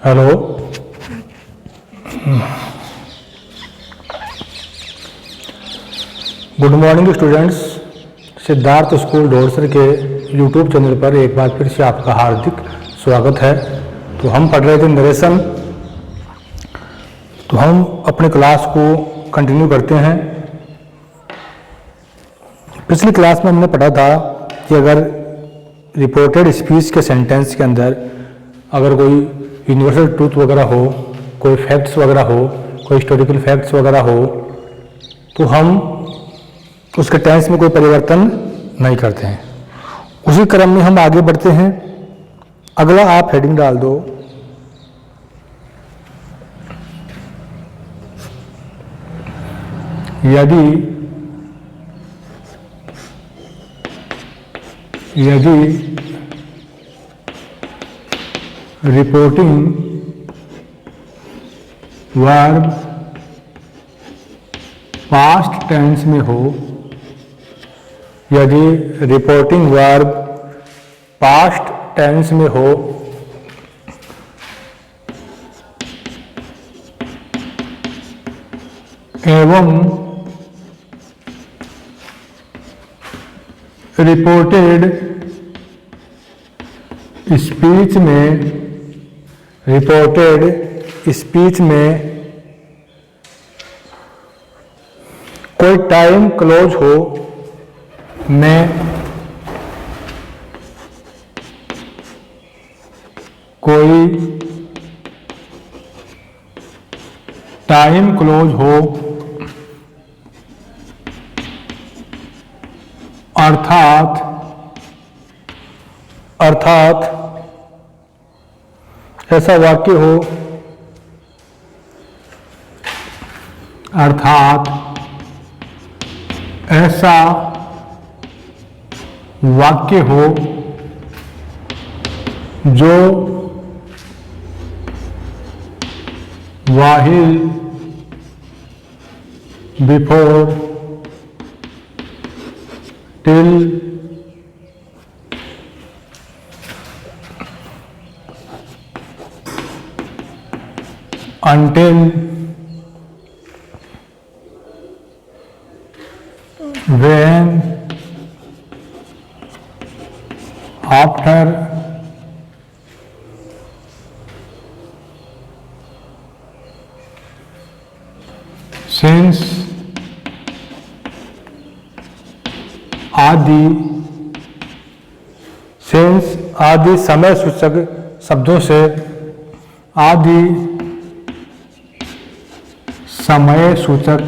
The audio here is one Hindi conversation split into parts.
Hello. Good morning students. Siddharth school ढोरसर के यूट्यूब चैनल पर एक बार फिर से आपका हार्दिक स्वागत है। तो हम पढ़ रहे थे नरेशन, तो हम अपने क्लास को कंटिन्यू करते हैं। पिछली क्लास में हमने पढ़ा था कि अगर रिपोर्टेड स्पीच के सेंटेंस के अंदर अगर कोई यूनिवर्सल ट्रूथ वगैरह हो, कोई फैक्ट्स वगैरह हो, कोई हिस्टोरिकल फैक्ट्स वगैरह हो, तो हम उसके टेंस में कोई परिवर्तन नहीं करते हैं। उसी क्रम में हम आगे बढ़ते हैं। अगला आप हेडिंग डाल दो, यदि रिपोर्टिंग वर्ब पास्ट टेंस में हो, यदि रिपोर्टिंग वर्ब पास्ट टेंस में हो एवं रिपोर्टेड स्पीच में कोई टाइम क्लोज हो में कोई टाइम क्लोज हो, अर्थात ऐसा वाक्य हो, जो while before till until when after since आदि समय सूचक शब्दों से, आदि समय सूचक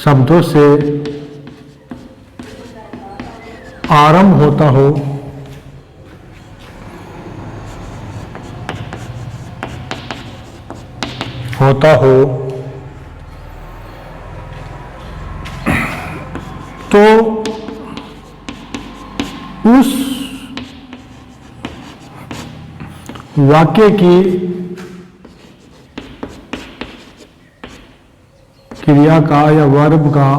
शब्दों से आरंभ होता हो, तो उस वाक्य की क्रिया का या वर्ब का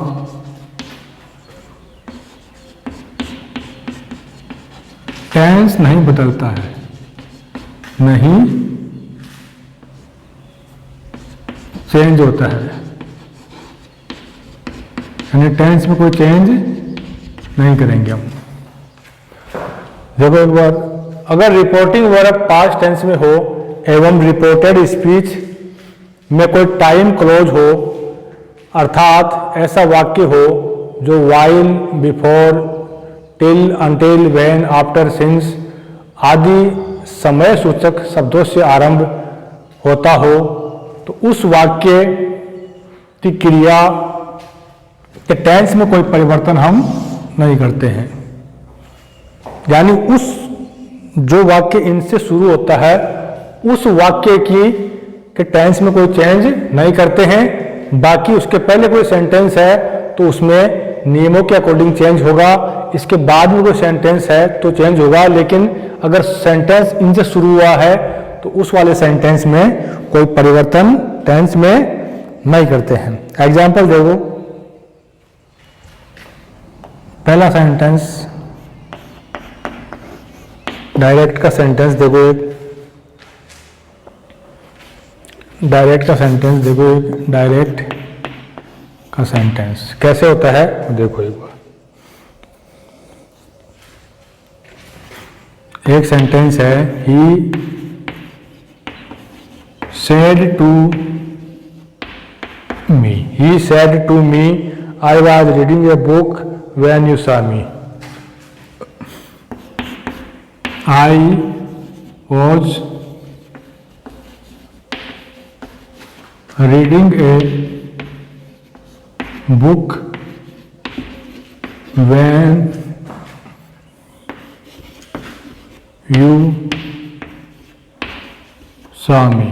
टेंस नहीं बदलता है, नहीं चेंज होता है, यानी टेंस में कोई चेंज नहीं करेंगे हम। देखो एक बार, अगर रिपोर्टिंग वर्ब पास्ट टेंस में हो एवं रिपोर्टेड स्पीच में कोई टाइम क्लोज हो, अर्थात ऐसा वाक्य हो जो while, before, till, until, when, after, since आदि समय सूचक शब्दों से आरंभ होता हो, तो उस वाक्य की क्रिया के टेंस में कोई परिवर्तन हम नहीं करते हैं। यानी उस जो वाक्य इनसे शुरू होता है उस वाक्य की के टेंस में कोई चेंज नहीं करते हैं। बाकी उसके पहले कोई सेंटेंस है तो उसमें नियमों के अकॉर्डिंग चेंज होगा, इसके बाद में कोई सेंटेंस है तो चेंज होगा, लेकिन अगर सेंटेंस इनसे शुरू हुआ है तो उस वाले सेंटेंस में कोई परिवर्तन टेंस में नहीं करते हैं। एग्जाम्पल देखो, पहला सेंटेंस, डायरेक्ट का सेंटेंस देखो, एक डायरेक्ट का सेंटेंस देखो, एक डायरेक्ट का सेंटेंस कैसे होता है देखो एक बार। एक सेंटेंस है, he said to me, he said to me I was reading a book when you saw me, I was reading a book when you saw me.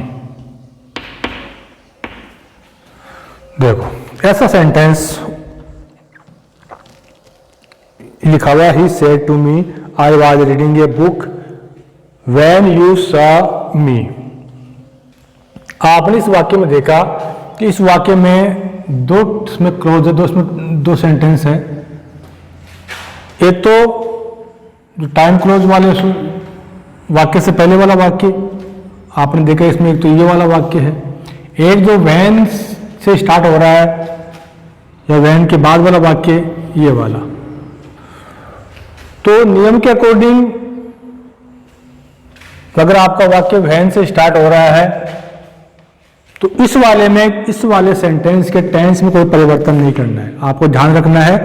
देखो ऐसा सेंटेंस लिखा हुआ, he said to me I was reading a book when you saw me. आपने इस वाक्य में देखा कि इस वाक्य में दो इसमें क्लोज है, दो सेंटेंस है। एक तो जो टाइम क्लोज वाले वाक्य से पहले वाला वाक्य आपने देखा, इसमें एक तो ये वाला वाक्य है, एक जो वैन से स्टार्ट हो रहा है या वैन के बाद वाला वाक्य ये वाला। तो नियम के अकॉर्डिंग अगर आपका वाक्य वैन से स्टार्ट हो रहा है तो इस वाले सेंटेंस के टेंस में कोई परिवर्तन नहीं करना है। आपको ध्यान रखना है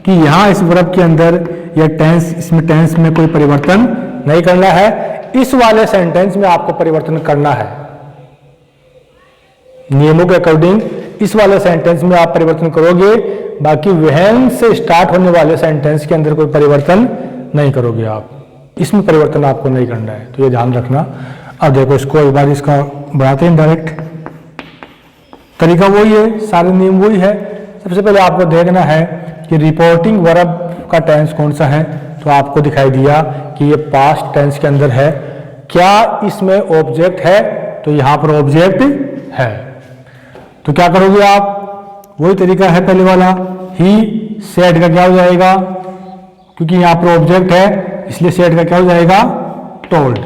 कि यहां इस वर्ब के अंदर या इसमें टेंस में कोई परिवर्तन नहीं करना है। इस वाले सेंटेंस में आपको परिवर्तन करना है। नियमों के अकॉर्डिंग इस वाले सेंटेंस में आप परिवर्तन करोगे, बाकी वहन से स्टार्ट होने वाले सेंटेंस के अंदर कोई परिवर्तन नहीं करोगे आप। इसमें परिवर्तन आपको नहीं करना है, तो ये ध्यान रखना। अब देखो इसको एक बार इसका बढ़ाते हैं। डायरेक्ट तरीका वही है, सारे नियम वही है। सबसे पहले आपको देखना है कि रिपोर्टिंग वर्ब का टेंस कौन सा है, तो आपको दिखाई दिया कि ये पास्ट टेंस के अंदर है। क्या इसमें ऑब्जेक्ट है, तो यहां पर ऑब्जेक्ट है। तो क्या करोगे आप, वही तरीका है पहले वाला, ही सेड का क्या हो जाएगा, क्योंकि यहां पर ऑब्जेक्ट है इसलिए सेड का क्या हो जाएगा, टोल्ड।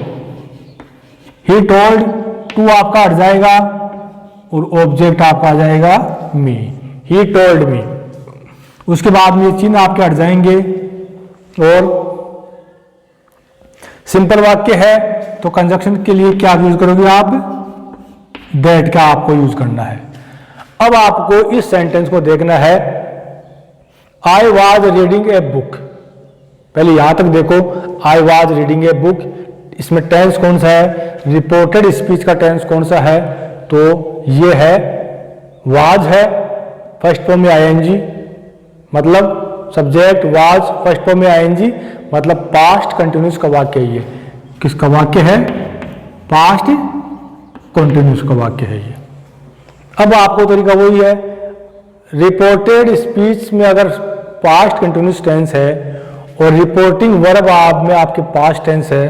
ही टोल्ड, टू आपका हट जाएगा और ऑब्जेक्ट आपका आ जाएगा मी, ही टोल्ड मी। उसके बाद में चिन्ह आपके हट जाएंगे और सिंपल वाक्य है तो कंजक्शन के लिए क्या यूज करोगे आप, दैट का आपको यूज करना है। अब आपको इस सेंटेंस को देखना है, आई वॉज रीडिंग ए बुक। पहले यहां तक देखो, आई वॉज रीडिंग ए बुक, इसमें टेंस कौन सा है, रिपोर्टेड स्पीच का टेंस कौन सा है, तो ये है वाज है, फर्स्ट फॉर्म में आईएनजी, मतलब सब्जेक्ट वाज, फर्स्ट फॉर्म में आईएनजी, मतलब पास्ट कंटिन्यूस का वाक्य है। ये किसका वाक्य है, पास्ट कंटिन्यूस का वाक्य है ये। अब आपको तरीका वही है, रिपोर्टेड स्पीच में अगर पास्ट कंटिन्यूस टेंस है और रिपोर्टिंग वर्ब आप में आपके पास्ट टेंस है,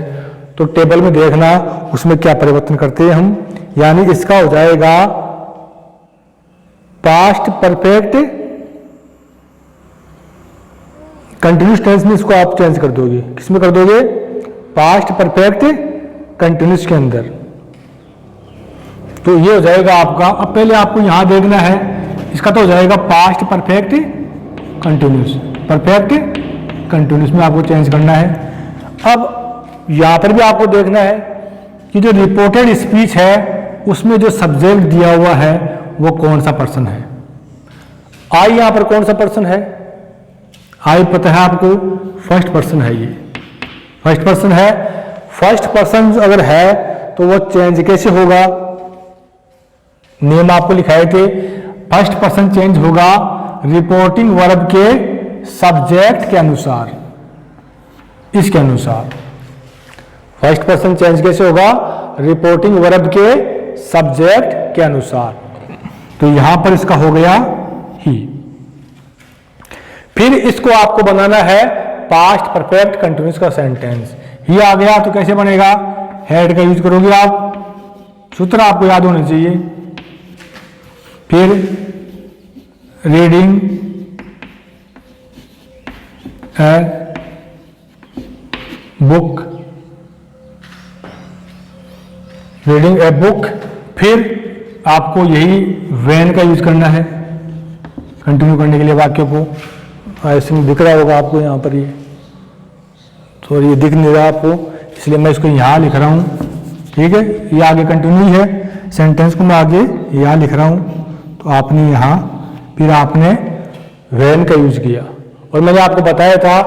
तो टेबल में देखना उसमें क्या परिवर्तन करते हैं हम। यानी इसका हो जाएगा पास्ट परफेक्ट कंटिन्यूस टेंस में, इसको आप चेंज कर दोगे, किसमें कर दोगे, पास्ट परफेक्ट कंटिन्यूस के अंदर। तो ये हो जाएगा आपका। अब पहले आपको यहां देखना है, इसका तो हो जाएगा past perfect continuous, perfect continuous में आपको चेंज करना है। अब यहां पर भी आपको देखना है कि जो रिपोर्टेड स्पीच है उसमें जो सब्जेक्ट दिया हुआ है वो कौन सा पर्सन है। आई यहां पर कौन सा पर्सन है, आई पता है आपको, फर्स्ट पर्सन है, ये फर्स्ट पर्सन है। फर्स्ट पर्सन अगर है तो वो चेंज कैसे होगा, नियम आपको लिखाए थे, फर्स्ट पर्सन चेंज होगा रिपोर्टिंग वर्ब के सब्जेक्ट के अनुसार, इसके अनुसार। फर्स्ट पर्सन चेंज कैसे होगा, रिपोर्टिंग वर्ब के सब्जेक्ट के अनुसार। तो यहां पर इसका हो गया ही। फिर इसको आपको बनाना है पास्ट परफेक्ट कंटिन्यूस का सेंटेंस। ही आ गया तो कैसे बनेगा, हैड का यूज करोगे आप, सूत्र आपको याद होना चाहिए। फिर reading a book reading a book, फिर आपको यही व्हेन का यूज करना है कंटिन्यू करने के लिए वाक्य को। ऐसे में दिख रहा होगा आपको यहाँ पर, ये तो ये दिख नहीं रहा आपको, इसलिए मैं इसको यहाँ लिख रहा हूँ, ठीक है। ये आगे कंटिन्यू है, सेंटेंस को मैं आगे यहाँ लिख रहा हूँ, तो आपने यहाँ फिर आपने व्हेन का यूज किया। और मैंने आपको बताया था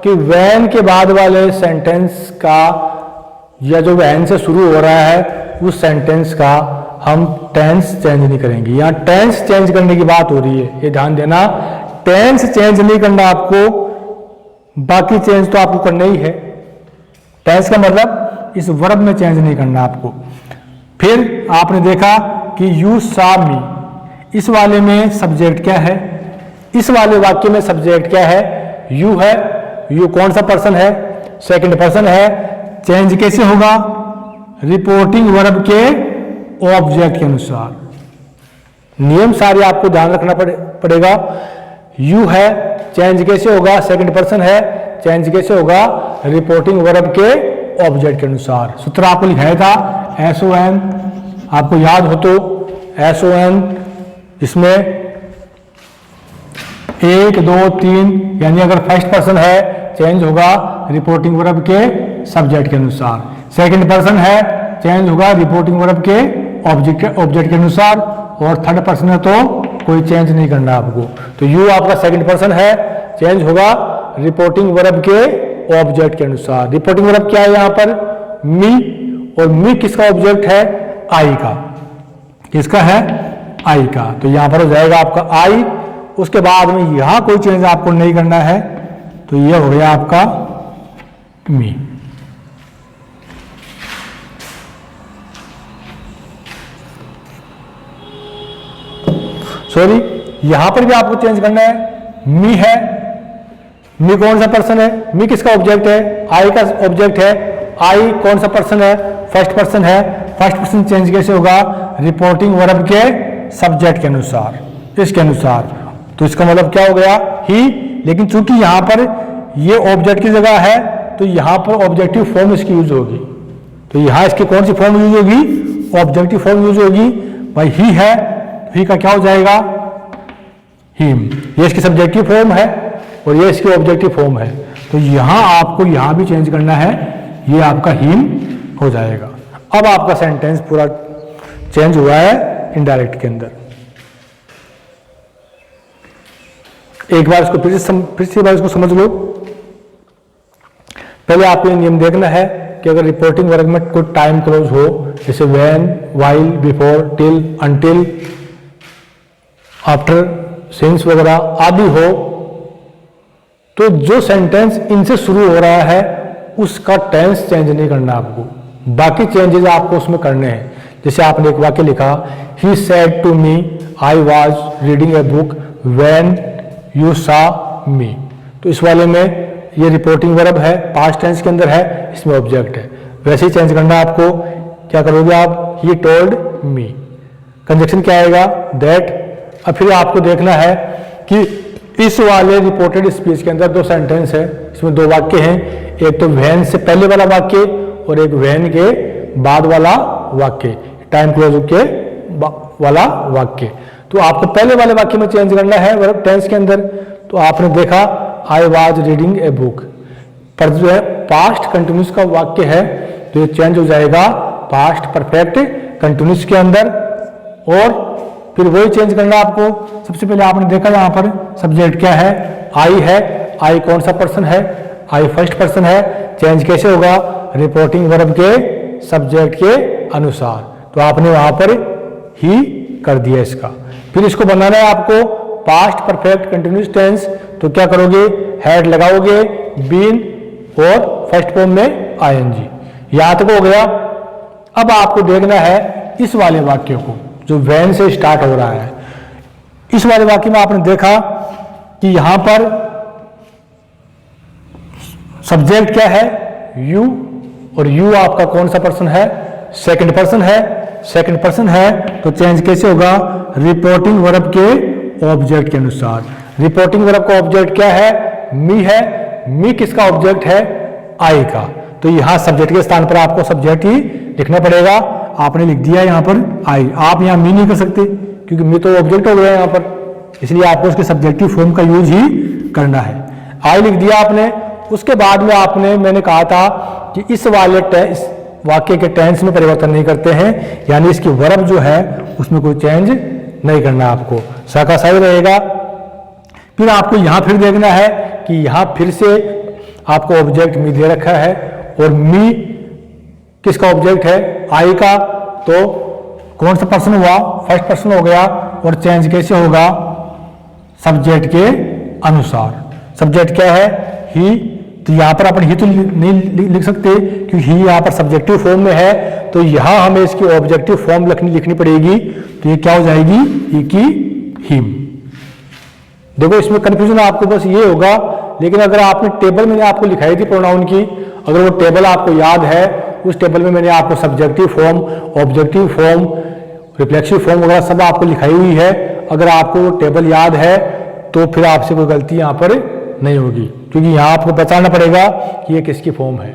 कि व्हेन के बाद वाले सेंटेंस का या जो व्हेन से शुरू हो रहा है उस सेंटेंस का हम टेंस चेंज नहीं करेंगे। यहाँ टेंस चेंज करने की बात हो रही है, ये ध्यान देना। टेंस चेंज नहीं करना आपको, बाकी चेंज तो आपको करना ही है। टेंस का मतलब इस वर्ब में चेंज नहीं करना आपको। फिर आपने देखा कि यू सा मी, इस वाले में सब्जेक्ट क्या है, इस वाले वाक्य में सब्जेक्ट क्या है, यू है। यू कौन सा पर्सन है, सेकंड पर्सन है। चेंज कैसे होगा, रिपोर्टिंग वर्ब के ऑब्जेक्ट के अनुसार। नियम सारे आपको ध्यान रखना पड़ेगा। यू है, चेंज कैसे होगा, सेकंड पर्सन है, चेंज कैसे होगा, रिपोर्टिंग वर्ब के ऑब्जेक्ट के अनुसार। सूत्र आपको लिखाया था SON, आपको याद हो तो SON, इसमें 1 2 3, यानी अगर फर्स्ट पर्सन है चेंज होगा रिपोर्टिंग वर्ब के सब्जेक्ट के अनुसार, सेकंड पर्सन है चेंज होगा रिपोर्टिंग वर्ब के ऑब्जेक्ट के अनुसार, और थर्ड पर्सन है तो कोई चेंज नहीं करना आपको। तो यू आपका सेकंड पर्सन है, चेंज होगा रिपोर्टिंग वर्ब के ऑब्जेक्ट के अनुसार। रिपोर्टिंग वर्ब क्या है यहाँ पर, मी, और मी किसका ऑब्जेक्ट है, आई का। किसका है, आई का। तो यहां पर हो जाएगा आपका आई। उसके बाद में यहां कोई चेंज आपको नहीं करना है, तो यह हो गया आपका मी। सॉरी, यहां पर भी आपको चेंज करना है। मी है, मी कौन सा पर्सन है, मी किसका ऑब्जेक्ट है, आई का ऑब्जेक्ट है। आई कौन सा पर्सन है, फर्स्ट पर्सन है। फर्स्ट पर्सन चेंज कैसे होगा, रिपोर्टिंग वर्ब के सब्जेक्ट के अनुसार, इसके अनुसार। तो इसका मतलब क्या हो गया, ही। लेकिन चूंकि यहां पर ये ऑब्जेक्ट की जगह है, तो यहां पर ऑब्जेक्टिव फॉर्म इसकी यूज होगी। तो यहां इसकी कौन सी फॉर्म यूज होगी, ऑब्जेक्टिव फॉर्म यूज होगी। भाई ही है, ही का क्या हो जाएगा, हिम। ये इसकी सब्जेक्टिव फॉर्म है और ये इसकी ऑब्जेक्टिव फॉर्म है। तो यहां आपको यहां भी चेंज करना है, ये आपका हिम हो जाएगा। अब आपका सेंटेंस पूरा चेंज हुआ है इनडायरेक्ट के अंदर। एक बार इसको फिर से बार इसको समझ लो। पहले आपको ये नियम देखना है कि अगर रिपोर्टिंग वर्ब में कोई टाइम क्लोज हो, जैसे when, while, before, till, until, after, since वगैरह आदि हो, तो जो सेंटेंस इनसे शुरू हो रहा है उसका टेंस चेंज नहीं करना आपको, बाकी चेंजेस आपको उसमें करने हैं। जैसे आपने एक वाक्य लिखा, he said to me I was reading a book when you saw me. तो इस वाले में ये रिपोर्टिंग वर्ब है, पास्ट टेंस के अंदर है, इसमें ऑब्जेक्ट है। वैसे ही चेंज करना है आपको। क्या करोगे आप, ही टोल्ड मी, कंजक्शन क्या आएगा, दैट। अब फिर आपको देखना है कि इस वाले रिपोर्टेड स्पीच के अंदर दो सेंटेंस है, इसमें दो वाक्य हैं। एक तो व्हेन से पहले वाला वाक्य और एक व्हेन के बाद वाला वाक्य, टाइम क्लोज के वाला वाक्य। तो आपको पहले वाले वाक्य में चेंज करना है वर्ब टेंस के अंदर। तो आपने देखा I was reading a book, पर जो है पास्ट कंटिन्यूस का वाक्य है, तो ये चेंज हो जाएगा पास्ट परफेक्ट कंटिन्यूस के अंदर। और फिर वही चेंज करना आपको। सबसे पहले आपने देखा यहाँ पर सब्जेक्ट क्या है, आई है। आई कौन सा पर्सन है, आई फर्स्ट पर्सन है। चेंज कैसे होगा, रिपोर्टिंग वर्ब के सब्जेक्ट के अनुसार। तो आपने वहां पर ही कर दिया इसका। फिर इसको बनाना है आपको पास्ट परफेक्ट कंटिन्यूस टेंस। तो क्या करोगे, हैड लगाओगे, बीन और फर्स्ट फॉर्म में आईएनजी। यहां तक हो गया। अब आपको देखना है इस वाले वाक्य को जो व्हेन से स्टार्ट हो रहा है। इस वाले वाक्य में आपने देखा कि यहां पर सब्जेक्ट क्या है, यू, और यू आपका कौन सा पर्सन है, सेकंड पर्सन है। सेकंड पर्सन है तो चेंज कैसे होगा, रिपोर्टिंग वर्ब के ऑब्जेक्ट के अनुसार। रिपोर्टिंग वर्ब का ऑब्जेक्ट क्या है, मी है। मी किसका ऑब्जेक्ट है, आई का। तो यहां सब्जेक्ट के स्थान पर आपको सब्जेक्ट ही लिखना पड़ेगा। आपने लिख दिया यहाँ पर आई। आप यहाँ मी नहीं कर सकते क्योंकि मी तो ऑब्जेक्ट हो गया यहाँ पर, इसलिए आपको उसके सब्जेक्टिव फॉर्म का यूज ही करना है। आई लिख दिया आपने। उसके बाद में आपने, मैंने कहा था कि इस वाक्य के टेंस में परिवर्तन नहीं करते हैं, यानी इसकी वर्ब जो है उसमें कोई चेंज नहीं करना आपको, साका सही रहेगा। फिर आपको यहां फिर देखना है कि यहां फिर से आपको ऑब्जेक्ट मी दे रखा है और मी किसका ऑब्जेक्ट है, आई का, तो कौन सा पर्सन हुआ, फर्स्ट पर्सन हो गया। और चेंज कैसे होगा, सब्जेक्ट के अनुसार। सब्जेक्ट क्या है, ही, तो यहां पर अपन ही तो नहीं लिख सकते क्योंकि ही यहां पर सब्जेक्टिव फॉर्म में है, तो यहां हमें इसकी ऑब्जेक्टिव फॉर्म लिखनी पड़ेगी। तो ये क्या हो जाएगी, ही की हिम। देखो इसमें कंफ्यूजन आपको बस ये होगा, लेकिन अगर आपने टेबल मैंने आपको लिखाई थी प्रोनाउन की, अगर वो टेबल आपको याद है, उस टेबल में मैंने आपको subjective form, objective form, reflexive form वगैरह सब आपको लिखाई हुई है। अगर आपको वो टेबल याद है तो फिर आपसे कोई गलती यहां पर नहीं होगी, क्योंकि यहां आपको बताना पड़ेगा कि ये किसकी फॉर्म है।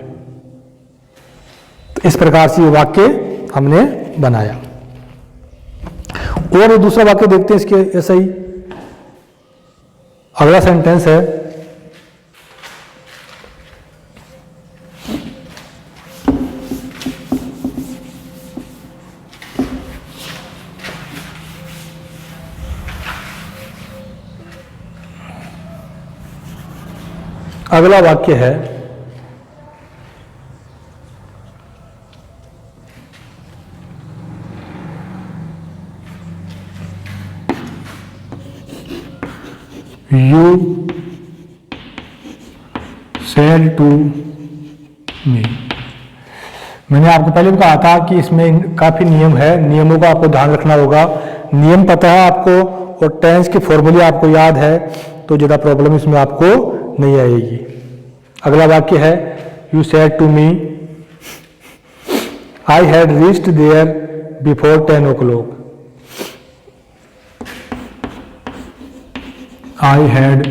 तो इस प्रकार से ये वाक्य हमने बनाया। और दूसरा वाक्य देखते हैं इसके ऐसा ही। अगला सेंटेंस है, अगला वाक्य है, यू सेड टू मी। मैंने आपको पहले भी कहा था कि इसमें काफी नियम है, नियमों का आपको ध्यान रखना होगा। नियम पता है आपको और टेंस की फॉर्मूले आपको याद है, तो ज्यादा प्रॉब्लम इसमें आपको नहीं आएगी। अगला वाक्य है, you said to me I had reached there before 10 o'clock। I had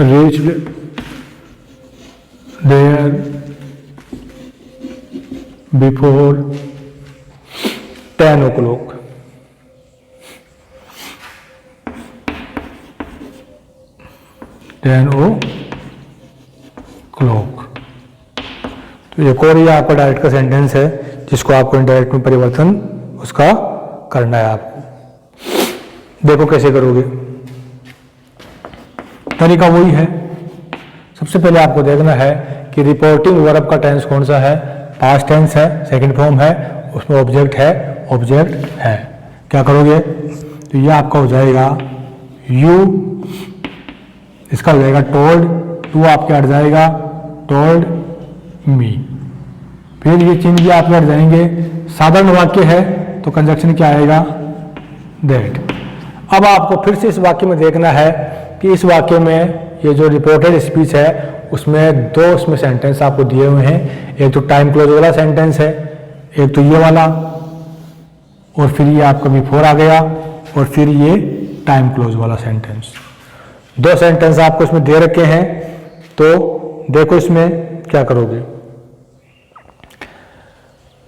reached there before 10 o'clock। तो एक और ये आपका डायरेक्ट का सेंटेंस है जिसको आपको इनडायरेक्ट में परिवर्तन उसका करना है आपको। देखो कैसे करोगे, तरीका वही है। सबसे पहले आपको देखना है कि रिपोर्टिंग वर्ब का टेंस कौन सा है, पास्ट टेंस है, सेकंड फॉर्म है, उसमें ऑब्जेक्ट है। क्या करोगे, तो ये आपका हो जाएगा यू, इसका हो जाएगा टोल्ड, टू आपके हट जाएगा टोल्ड मी। फिर ये चिन्ह भी आपके हट जाएंगे। साधारण वाक्य है तो कंजक्शन क्या आएगा, दैट। अब आपको फिर से इस वाक्य में देखना है कि इस वाक्य में ये जो रिपोर्टेड स्पीच है उसमें दो उसमें सेंटेंस आपको दिए हुए हैं। एक तो टाइम क्लोज वाला सेंटेंस है, एक तो ये वाला, और फिर ये आपका बिफोर आ गया, और फिर ये टाइम क्लोज वाला सेंटेंस। दो सेंटेंस आपको इसमें दे रखे हैं। तो देखो इसमें क्या करोगे।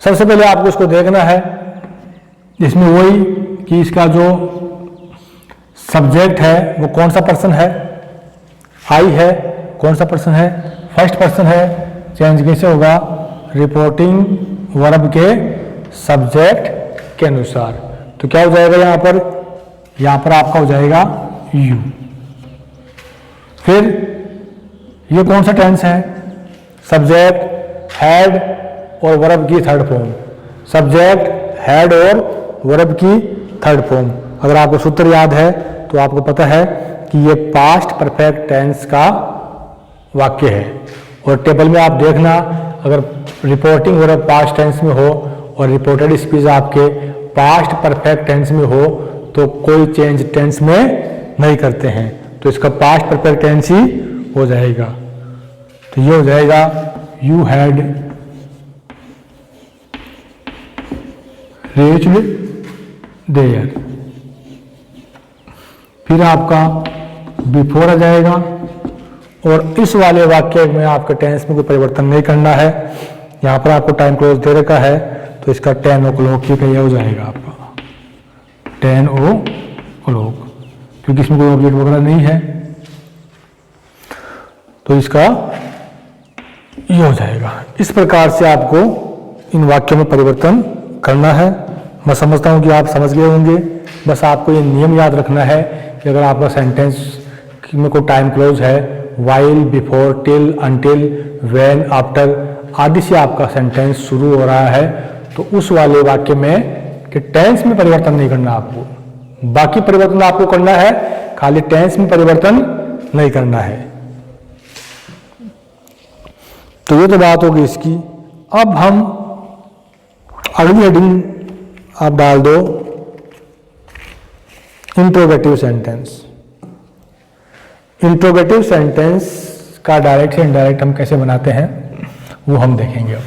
सबसे पहले आपको इसको देखना है, इसमें वही कि इसका जो सब्जेक्ट है वो कौन सा पर्सन है, आई है, कौन सा पर्सन है, फर्स्ट पर्सन है। चेंज कैसे होगा, रिपोर्टिंग वर्ब के सब्जेक्ट के अनुसार। तो क्या हो जाएगा यहाँ पर आपका हो जाएगा यू। फिर ये कौन सा टेंस है, सब्जेक्ट, हैड और वर्ब की थर्ड फॉर्म। सब्जेक्ट, हैड और वर्ब की थर्ड फॉर्म। अगर आपको सूत्र याद है तो आपको पता है कि ये पास्ट परफेक्ट टेंस का वाक्य है। और टेबल में आप देखना, अगर रिपोर्टिंग वर्ब पास्ट टेंस में हो और रिपोर्टेड स्पीच आपके पास्ट परफेक्ट टेंस में हो तो कोई चेंज टेंस में नहीं करते हैं, तो इसका पास्ट परफेक्ट टेंस ही हो जाएगा। तो ये हो जाएगा यू हैड रीच्ड देयर। फिर आपका बिफोर आ जाएगा, और इस वाले वाक्य में आपके टेंस में कोई परिवर्तन नहीं करना है। यहाँ पर आपको टाइम क्लोज दे रखा है, तो इसका 10 o'clock ठीक है, यह हो जाएगा आपका 10 o'clock, क्योंकि इसमें कोई ऑब्जेक्ट वगैरह नहीं है, तो इसका ये हो जाएगा। इस प्रकार से आपको इन वाक्यों में परिवर्तन करना है। मैं समझता हूँ कि आप समझ गए होंगे। बस आपको ये नियम याद रखना है कि अगर आपका सेंटेंस में कोई टाइम क्लोज है, while, before, till, until, when, after आदि से आपका सेंटेंस शुरू हो रहा है, तो उस वाले वाक्य में कि टेंस में परिवर्तन नहीं करना आपको। बाकी परिवर्तन आपको करना है, खाली टेंस में परिवर्तन नहीं करना है। तो ये तो बात होगी इसकी। अब हम अगली हेडिंग आप डाल दो, इंट्रोगेटिव सेंटेंस। इंट्रोगेटिव सेंटेंस का डायरेक्ट से इनडायरेक्ट हम कैसे बनाते हैं वो हम देखेंगे अब।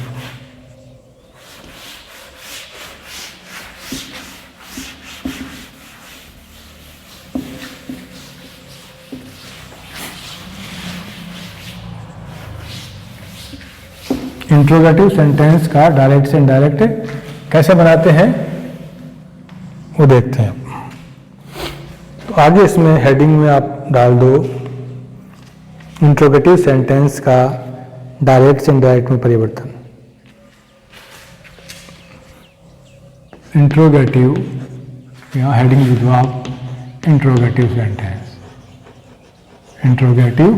इंट्रोगेटिव सेंटेंस का डायरेक्ट से इनडायरेक्ट कैसे बनाते हैं वो देखते हैं। तो आगे इसमें हेडिंग में आप डाल दो, इंट्रोगेटिव सेंटेंस का डायरेक्ट से इनडायरेक्ट में परिवर्तन। इंट्रोगेटिव, यहाँ हेडिंग लिख दो आप, interrogative sentence. Interrogative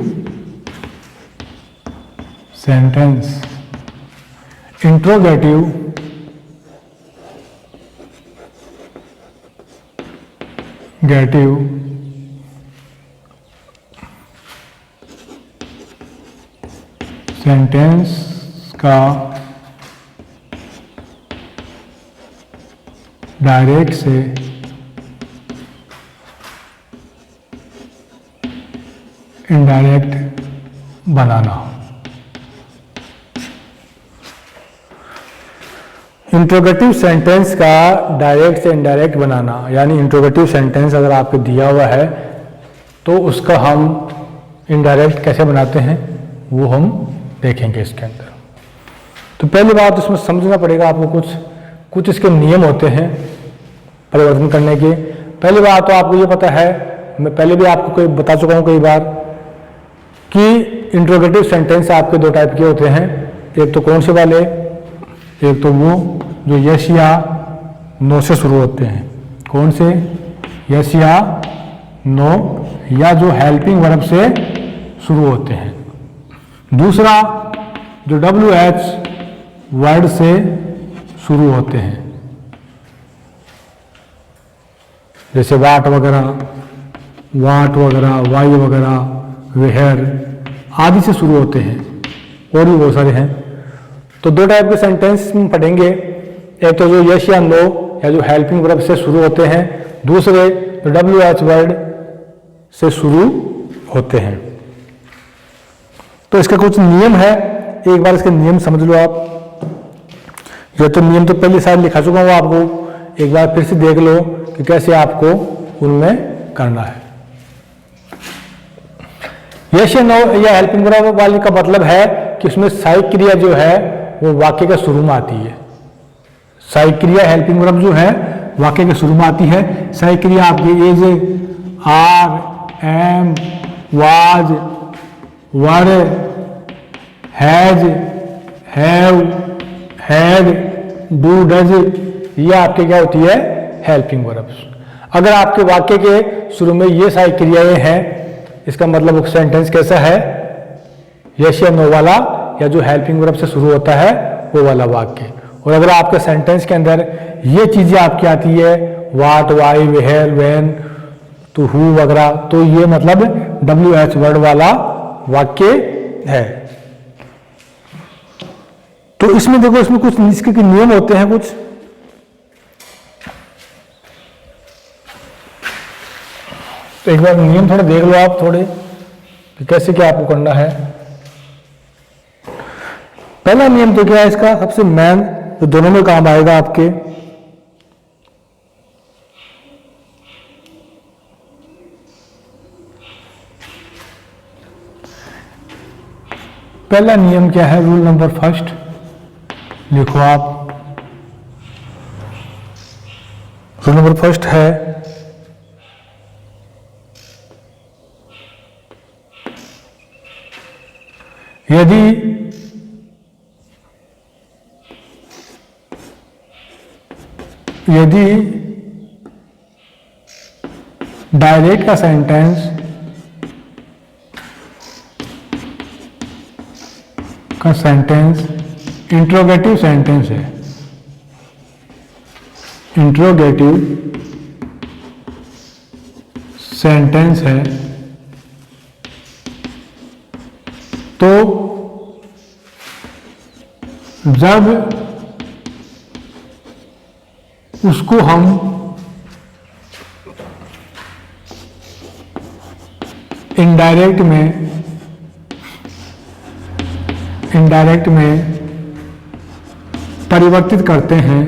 sentence, interrogative sentence का डायरेक्ट से इनडायरेक्ट बनाना। इंट्रोगेटिव सेंटेंस का डायरेक्ट से इनडायरेक्ट बनाना, यानी इंट्रोगेटिव सेंटेंस अगर आपको दिया हुआ है तो उसका हम इनडायरेक्ट कैसे बनाते हैं वो हम देखेंगे इसके अंदर। तो पहली बात इसमें समझना पड़ेगा आपको, कुछ इसके नियम होते हैं परिवर्तन करने के। पहली बात तो आपको ये पता है, मैं पहले भी आपको कोई बता चुका हूँ कई बार, कि इंट्रोगेटिव सेंटेंस आपके दो टाइप के होते हैं। एक तो कौन से वाले, एक तो वो जो यस या नो से शुरू होते हैं। कौन से? यस या नो, या जो हेल्पिंग वर्ब से शुरू होते हैं। दूसरा जो WH वर्ड से शुरू होते हैं, जैसे वाट वगैरह, वाई वगैरह, वेहर आदि से शुरू होते हैं, और भी बहुत सारे हैं। तो दो टाइप के सेंटेंस में पढ़ेंगे, एक तो जो यस या नो या जो हेल्पिंग वर्ब से शुरू होते हैं, दूसरे जो WH वर्ड से शुरू होते हैं। तो इसका कुछ नियम है, एक बार इसके नियम समझ लो आप। ये तो नियम तो पहले साल लिखा चुका हूँ आपको, एक बार फिर से देख लो कि कैसे आपको उनमें करना है। यस या नो या हेल्पिंग वर्ब वाले का मतलब है कि उसमें सहायक क्रिया जो है वो वाक्य के शुरू में आती है। सहायक क्रिया हेल्पिंग वर्ब जो है वाक्य के शुरू में आती है। सहायक क्रिया आपकी is, are, am, was, were, has, have, had, do, does, ये आपके क्या होती है? Helping verbs. अगर आपके वाक्य के शुरू में ये सहायक क्रियाएं हैं, इसका मतलब वो सेंटेंस कैसा है? यस या नो वाला, या जो हेल्पिंग वर्ब से शुरू होता है वो वाला वाक्य। और अगर आपके सेंटेंस के अंदर ये चीजें आपकी आती है, what, why, where, when, to, who वगैरह, तो ये मतलब WH वर्ड वाला वाक्य है। तो इसमें देखो, इसमें कुछ इसके नियम होते हैं कुछ। तो एक बार नियम थोड़े देख लो आप, थोड़े कि कैसे क्या आपको करना है। पहला नियम तो क्या है इसका, सबसे मेन, जो दोनों में काम आएगा आपके, पहला नियम क्या है? रूल नंबर फर्स्ट, लिखो आप। रूल नंबर फर्स्ट है यदि डायरेक्ट का सेंटेंस इंट्रोगेटिव सेंटेंस है, इंट्रोगेटिव सेंटेंस है, तो जब उसको हम इनडायरेक्ट में परिवर्तित करते हैं,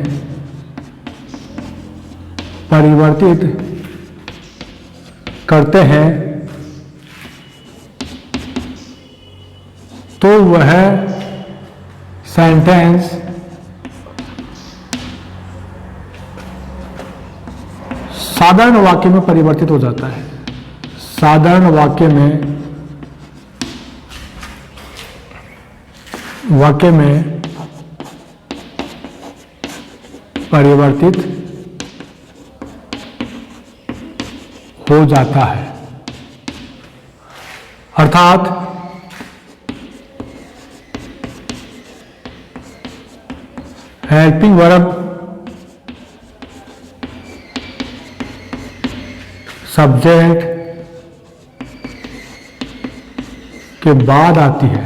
तो वह सेंटेंस साधारण वाक्य में परिवर्तित हो जाता है। साधारण वाक्य में परिवर्तित हो जाता है। अर्थात हेल्पिंग वर्ब सब्जेक्ट के बाद आती है,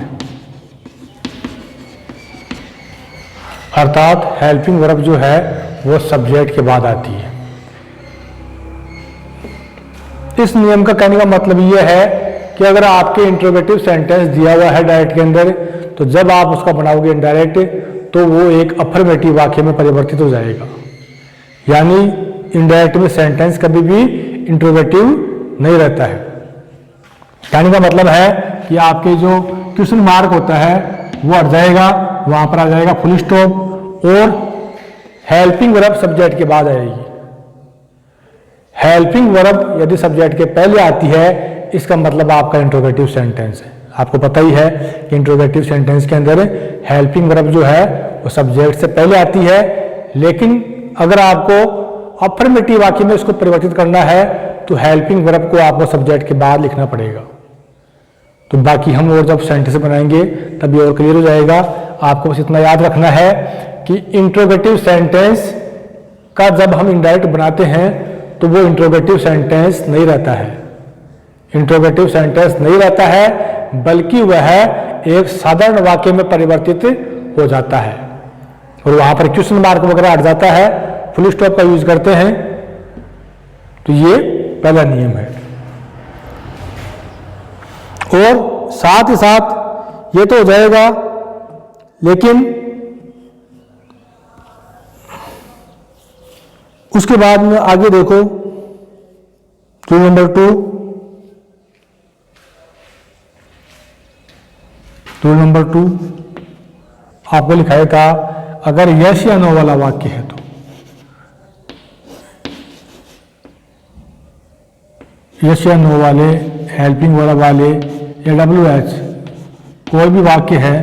अर्थात हेल्पिंग वर्ब जो है वो सब्जेक्ट के बाद आती है। इस नियम का कहने का मतलब यह है कि अगर आपके इंट्रोगेटिव सेंटेंस दिया हुआ है डायरेक्ट के अंदर, तो जब आप उसका बनाओगे इनडायरेक्ट तो वो एक अफर्मेटिव वाक्य में परिवर्तित हो जाएगा। यानी इनडायरेक्ट में सेंटेंस कभी भी इंट्रोगेटिव नहीं रहता है। कहने का मतलब है कि आपके जो क्वेश्चन मार्क होता है वो हट जाएगा, वहां पर आ जाएगा फुल स्टॉप और हेल्पिंग वर्ब सब्जेक्ट के बाद आएगी। हेल्पिंग वर्ब यदि सब्जेक्ट के पहले आती है इसका मतलब आपका इंट्रोगेटिव सेंटेंस है। आपको पता ही है कि इंट्रोगेटिव सेंटेंस के अंदर हेल्पिंग वर्ब जो है वो सब्जेक्ट से पहले आती है, लेकिन अगर आपको अफर्मेटिव वाक्य में इसको परिवर्तित करना है तो हेल्पिंग वर्ब को आपको सब्जेक्ट के बाद लिखना पड़ेगा। तो बाकी हम और जब सेंटेंस बनाएंगे तब ये और क्लियर हो जाएगा। आपको बस इतना याद रखना है कि इंट्रोगेटिव सेंटेंस का जब हम इनडायरेक्ट बनाते हैं तो वो इंट्रोगेटिव सेंटेंस नहीं रहता है। इंट्रोगेटिव सेंटेंस नहीं रहता है, बल्कि वह एक साधारण वाक्य में परिवर्तित हो जाता है और वहां पर क्वेश्चन मार्क वगैरह हट जाता है, फुल स्टॉप का यूज करते हैं। तो ये पहला नियम है। और साथ ही साथ ये तो हो जाएगा, लेकिन उसके बाद में आगे देखो रूल नंबर 2। रूल नंबर 2 आपको लिखाया था अगर यस या नो वाला वाक्य है तो यस या नो वाले, हेल्पिंग वर्ब वाले या WH कोई भी वाक्य है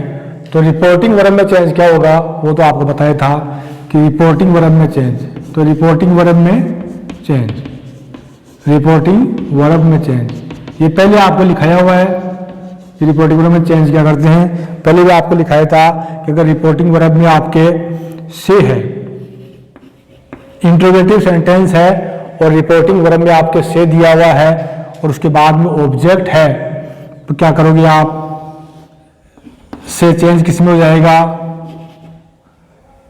तो रिपोर्टिंग वर्ब में चेंज क्या होगा वो तो आपको बताया था कि रिपोर्टिंग वर्ब में चेंज। तो रिपोर्टिंग वर्ब में चेंज, रिपोर्टिंग वर्ब में चेंज ये पहले आपको लिखाया हुआ है। रिपोर्टिंग वर्ब में चेंज क्या करते हैं, पहले भी आपको लिखाया था कि अगर रिपोर्टिंग वर्ब में आपके से है, इंट्रोगेटिव सेंटेंस है और रिपोर्टिंग वर्ब में आपके से दिया हुआ है और उसके बाद में ऑब्जेक्ट है, तो क्या करोगे आप, से चेंज किस में हो जाएगा,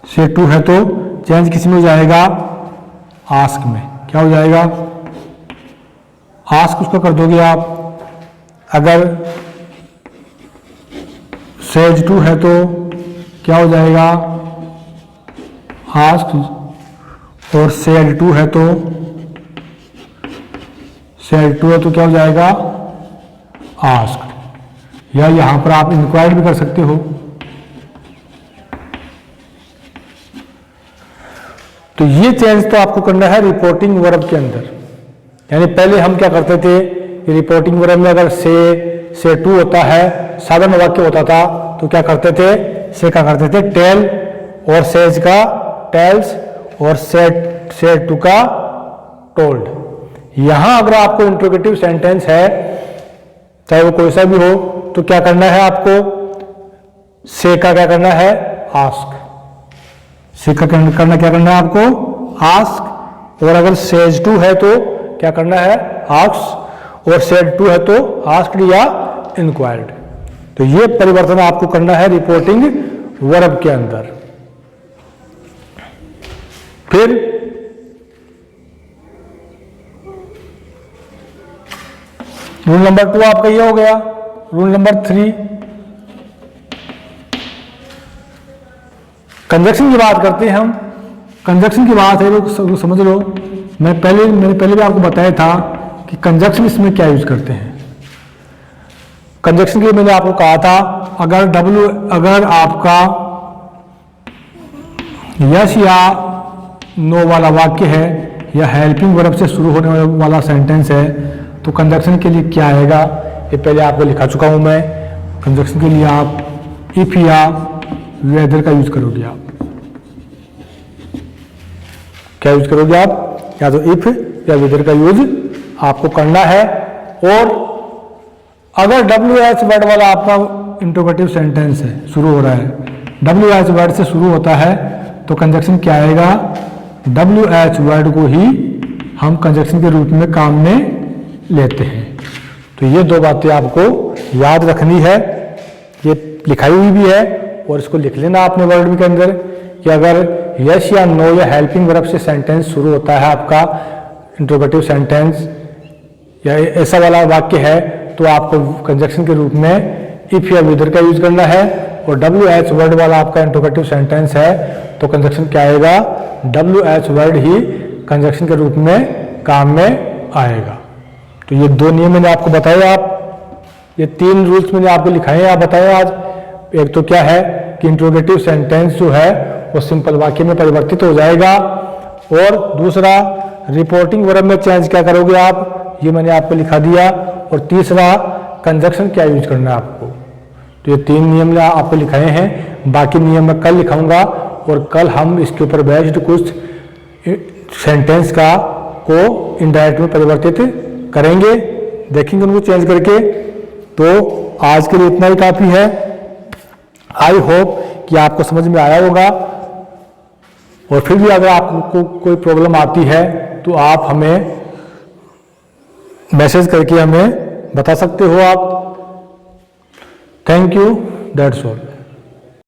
से टू है तो चेंज किस में हो जाएगा, आस्क में। क्या हो जाएगा, आस्क उसको कर दोगे आप। अगर सेज टू है तो क्या हो जाएगा, आस्क। और सेड टू है तो क्या हो जाएगा, आस्क। या यहां पर आप इंक्वायर्ड भी कर सकते हो, तो ये चेंज तो आपको करना है रिपोर्टिंग वर्ब के अंदर। यानी पहले हम क्या करते थे, रिपोर्टिंग वर्ब में अगर से टू होता है, साधारण वाक्य होता था, तो क्या करते थे, से का करते थे टेल, और सेज का टेल्स, और से टू का टोल्ड। यहां अगर आपको इंट्रोगेटिव सेंटेंस है, चाहे वो कोई सा भी हो, तो क्या करना है आपको, से का क्या करना है, आस्क। से का करना क्या करना है आपको, आस्क। और अगर सेज टू है तो क्या करना है, आस्क, और सेड टू है तो आस्क्ड या इंक्वायर्ड। तो ये परिवर्तन आपको करना है रिपोर्टिंग वर्ब के अंदर। फिर रूल नंबर 2 आपका ये हो गया। रूल नंबर 3, कंजक्शन की बात करते हैं हम। कंजक्शन की बात है, लोग समझ लो, मैंने पहले भी आपको बताया था कि कंजक्शन इसमें क्या यूज करते हैं। कंजक्शन के लिए मैंने आपको कहा था, अगर आपका यस या नो वाला वाक्य है, या हेल्पिंग वर्ब से शुरू होने वाला सेंटेंस है, तो कंजक्शन के लिए क्या आएगा, ये पहले आपको लिखा चुका हूं मैं। कंजक्शन के लिए आप इफ या वेदर का यूज करोगे। आप क्या यूज करोगे, आप या तो इफ या वेदर का यूज आपको करना है। और अगर WH वर्ड वाला आपका इंट्रोगेटिव सेंटेंस है, शुरू हो रहा है, WH वर्ड से शुरू होता है, तो कंजक्शन क्या आएगा, WH वर्ड को ही हम कंजक्शन के रूप में काम में लेते हैं। तो ये दो बातें आपको याद रखनी है, ये लिखाई हुई भी है, और इसको लिख लेना आपने वर्ड के अंदर कि अगर यस या नो या हेल्पिंग वर्ब से सेंटेंस शुरू होता है आपका इंट्रोगेटिव सेंटेंस, या ऐसा वाला वाक्य है, तो आपको कंजक्शन के रूप में इफ या विदर का यूज करना है। और WH वर्ड वाला आपका इंट्रोगेटिव सेंटेंस है, तो कंजक्शन क्या आएगा, WH वर्ड ही कंजक्शन के रूप में काम में आएगा। तो ये दो नियम मैंने आपको बताया, ये 3 रूल्स मैंने आपको लिखाए हैं, आप बताएं आज। एक तो क्या है कि इंट्रोगेटिव सेंटेंस जो है वो सिंपल वाक्य में परिवर्तित हो जाएगा, और दूसरा रिपोर्टिंग वर्ब में चेंज क्या करोगे आप, ये मैंने आपको लिखा दिया। और तीसरा कंजक्शन क्या यूज करना है आपको। तो ये 3 नियम आपको लिखाए हैं, बाकी नियम मैं कल लिखाऊंगा, और कल हम इसके ऊपर बेस्ड कुछ सेंटेंस को इनडायरेक्ट में परिवर्तित करेंगे, देखेंगे उनको चेंज करके। तो आज के लिए इतना ही काफी है। आई होप कि आपको समझ में आया होगा, और फिर भी अगर आपको कोई प्रॉब्लम आती है तो आप हमें मैसेज करके हमें बता सकते हो आप। Thank you, that's all.